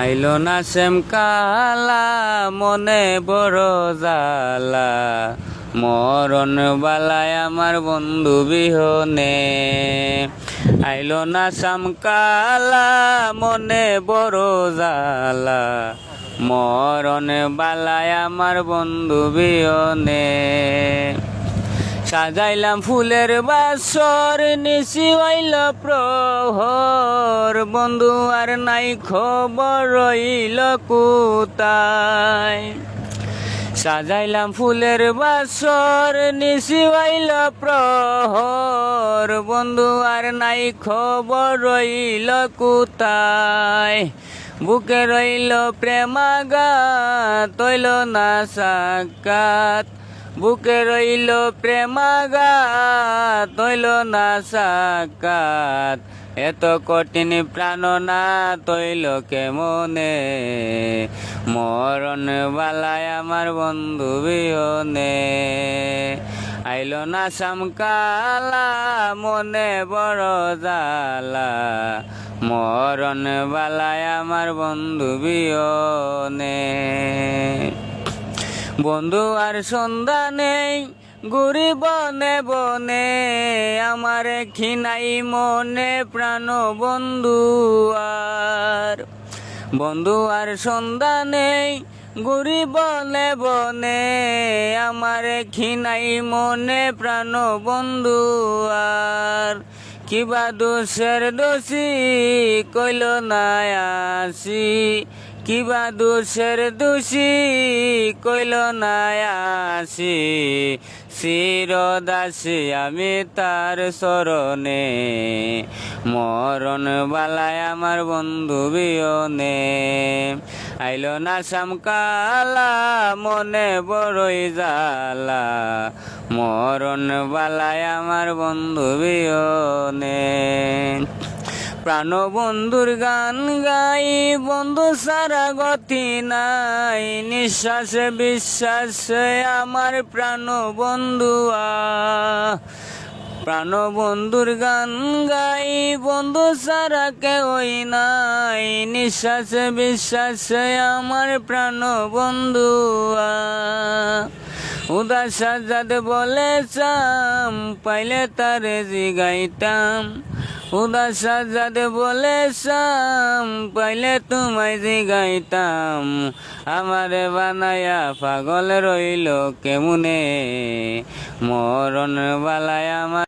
আইলো না শ্যাম কালা মনে বড় জালা মরণ বালায় আমার বন্ধু বিহনে। আইলো না শ্যাম কালা মনে বড় জালা মরণ বালায় আমার বন্ধু বিহনে। সাজাইলাম ফুলের বাসর নিশি হইল প্রহর বন্ধু আর নাই খবর রইল কোথায়। সাজাইলাম ফুলের বাসর নিশি হইল প্রহর বন্ধু আর নাই খবর রইল কোথায়। বুকে রইল প্রেমাঘাত হইল না সাক্ষাৎ বুকে রইল প্রেমাঘাত হইল না সাক্ষাৎ। এত কঠিন প্রাণনাথ হইল কেমনে মরণ বালায় আমার বন্ধু বিহনে। আইল না শ্যাম কালা মনে বড় জালা মরণ বালায় আমার বন্ধু বিহনে। বন্ধু আর সন্ধ্যা নেই ঘুরি বনে বনে আমার খিনাই মনে প্রাণ বন্ধু আর। বন্ধু আর সন্ধ্যা নেই ঘুরি বনে বনে আমার খিনাই মনে প্রাণ বন্ধু আর। কিবা দোষের দোষী কইল না আসি কিবা দোষের দোষী কইল না আসি। চিরদাসী আমি তার শরণে মরণ বালায় আমার বন্ধু বিহনে। আইল না শ্যাম কালা মনে বড়ই জালা মরণ বালায় আমার বন্ধু বিহনে। প্রাণ বন্ধুর গান গাই বন্ধু সারা গতি নাই নিঃশ্বাসে বিশ্বাসে আমার প্রাণ বন্ধু প্রাণ বন্ধুর গান গাই বন্ধু সারা কেউই নাই নিঃশ্বাসে বিশ্বাসে আমার প্রাণ বন্ধু উদাস আজাদ বলে চাম পাইলে তারে জিগাইতাম। উদাস আজাদ বলে চাম পাইলে তোমায় জিগাইতাম। আমারে বানায়া পাগল রইল কেমনে মরণ বালায় আমার